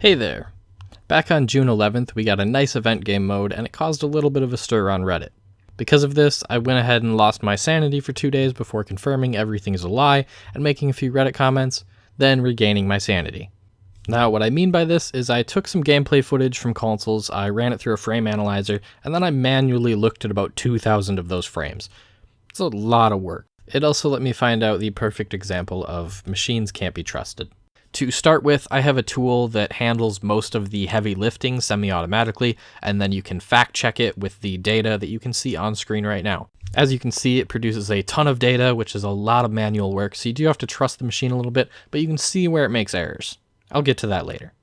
Hey there! Back on June 11th, we got a nice event game mode, and it caused a little bit of a stir on Reddit. Because of this, I went ahead and lost my sanity for 2 days before confirming everything is a lie and making a few Reddit comments, then regaining my sanity. Now, what I mean by this is I took some gameplay footage from consoles, I ran it through a frame analyzer, and then I manually looked at about 2,000 of those frames. It's a lot of work. It also let me find out the perfect example of machines can't be trusted. To start with, I have a tool that handles most of the heavy lifting semi-automatically, and then you can fact check it with the data that you can see on screen right now. As you can see, it produces a ton of data, which is a lot of manual work, so you do have to trust the machine a little bit, but you can see where it makes errors. I'll get to that later.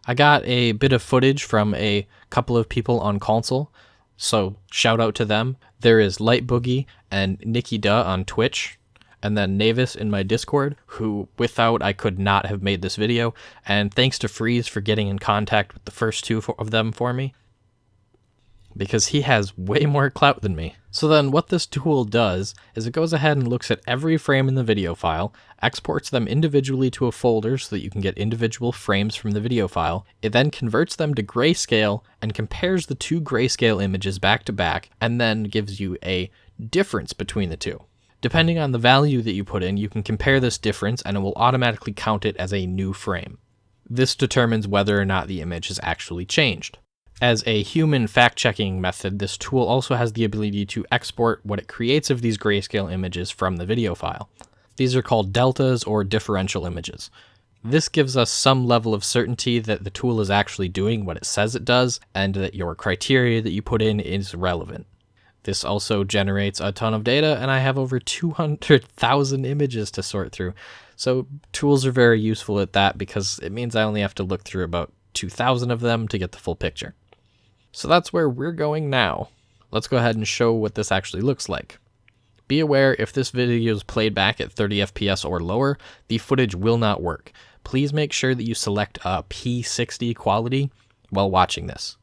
I got a bit of footage from a couple of people on console, so shout out to them. There is Light Boogie and Nikki Duh on Twitch, and then Navis in my Discord, who without I could not have made this video, and thanks to Freeze for getting in contact with the first two of them for me, because he has way more clout than me. So then what this tool does is it goes ahead and looks at every frame in the video file, exports them individually to a folder so that you can get individual frames from the video file. It then converts them to grayscale and compares the two grayscale images back to back, and then gives you a difference between the two. Depending on the value that you put in, you can compare this difference and it will automatically count it as a new frame. This determines whether or not the image has actually changed. As a human fact-checking method, this tool also has the ability to export what it creates of these grayscale images from the video file. These are called deltas or differential images. This gives us some level of certainty that the tool is actually doing what it says it does, and that your criteria that you put in is relevant. This also generates a ton of data, and I have over 200,000 images to sort through. So tools are very useful at that because it means I only have to look through about 2,000 of them to get the full picture. So that's where we're going now. Let's go ahead and show what this actually looks like. Be aware, if this video is played back at 30 FPS or lower, the footage will not work. Please make sure that you select a P60 quality while watching this.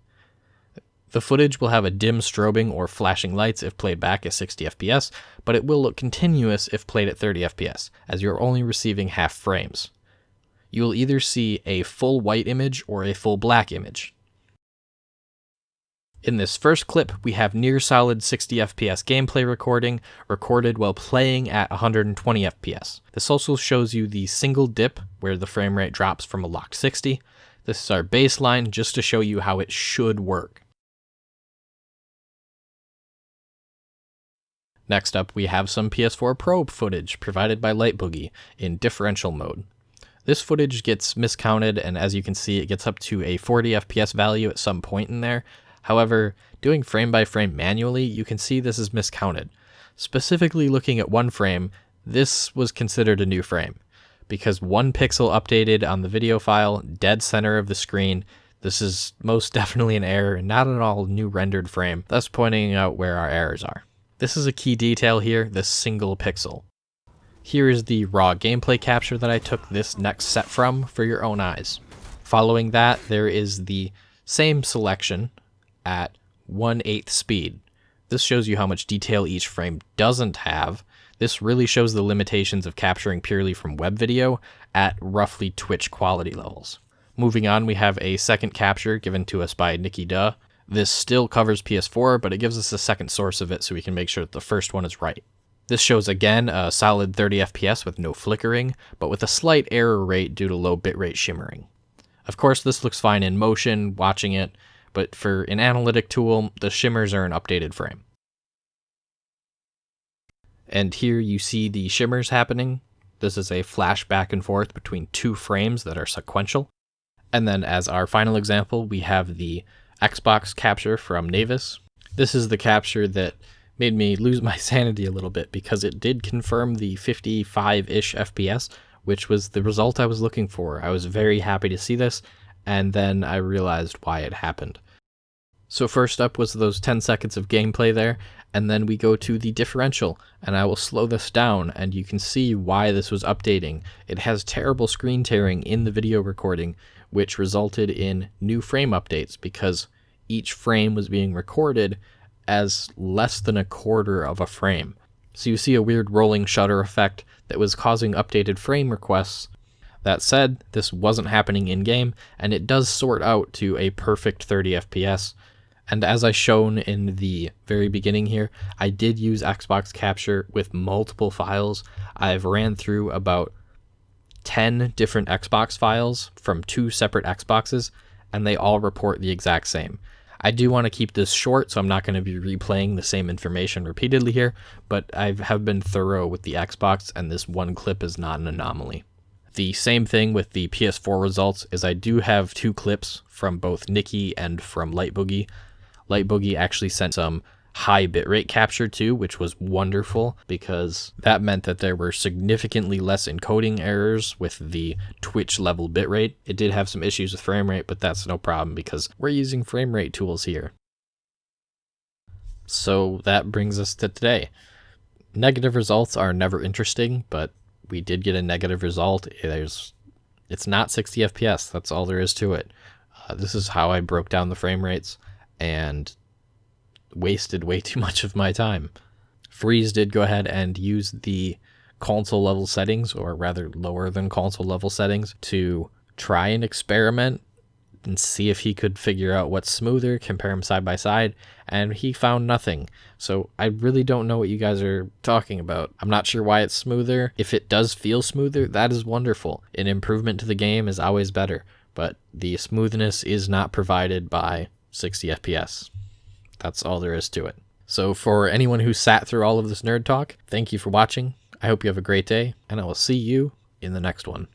The footage will have a dim strobing or flashing lights if played back at 60 FPS, but it will look continuous if played at 30 FPS, as you're only receiving half frames. You will either see a full white image or a full black image. In this first clip, we have near solid 60 FPS gameplay recorded while playing at 120 FPS. This also shows you the single dip where the frame rate drops from a locked 60. This is our baseline just to show you how it should work. Next up, we have some PS4 Pro footage provided by Light Boogie in differential mode. This footage gets miscounted, and as you can see, it gets up to a 40 FPS value at some point in there. However, doing frame by frame manually, you can see this is miscounted. Specifically looking at one frame, this was considered a new frame, because one pixel updated on the video file, dead center of the screen. This is most definitely an error and not at all a new rendered frame, thus pointing out where our errors are. This is a key detail here, this single pixel. Here is the raw gameplay capture that I took this next set from for your own eyes. Following that, there is the same selection at 1/8 speed. This shows you how much detail each frame doesn't have. This really shows the limitations of capturing purely from web video at roughly Twitch quality levels. Moving on, we have a second capture given to us by Nikki Duh. This still covers PS4, but it gives us a second source of it so we can make sure that the first one is right. This shows again a solid 30 FPS with no flickering, but with a slight error rate due to low bitrate shimmering. Of course, this looks fine in motion, watching it, but for an analytic tool, the shimmers are an updated frame. And here you see the shimmers happening. This is a flash back and forth between two frames that are sequential. And then as our final example, we have the Xbox capture from Navis. This is the capture that made me lose my sanity a little bit because it did confirm the 55-ish FPS, which was the result I was looking for. I was very happy to see this, and then I realized why it happened. So first up was those 10 seconds of gameplay there, and then we go to the differential, and I will slow this down, and you can see why this was updating. It has terrible screen tearing in the video recording, which resulted in new frame updates because each frame was being recorded as less than a quarter of a frame. So you see a weird rolling shutter effect that was causing updated frame requests That said, this wasn't happening in-game, and it does sort out to a perfect 30 FPS. And as I shown in the very beginning here, I did use Xbox Capture with multiple files. I've ran through about 10 different Xbox files from 2 separate Xboxes, and they all report the exact same. I do want to keep this short, so I'm not going to be replaying the same information repeatedly here, but I have been thorough with the Xbox, and this one clip is not an anomaly. The same thing with the PS4 results is I do have 2 clips from both Nikki and from Lightboogie. Lightboogie actually sent some high bitrate capture too, which was wonderful because that meant that there were significantly less encoding errors with the Twitch level bitrate. It did have some issues with frame rate, but that's no problem because we're using frame rate tools here. So that brings us to today. Negative results are never interesting, but we did get a negative result. It's not 60 FPS. That's all there is to it. This is how I broke down the frame rates and wasted way too much of my time. Freeze did go ahead and use the console level settings, or rather lower than console level settings, to try and experiment and see if he could figure out what's smoother, compare them side by side, and he found nothing. So I really don't know what you guys are talking about. I'm not sure why it's smoother. If it does feel smoother, that is wonderful. An improvement to the game is always better, but the smoothness is not provided by 60 FPS. That's all there is to it. So for anyone who sat through all of this nerd talk, thank you for watching. I hope you have a great day, and I will see you in the next one.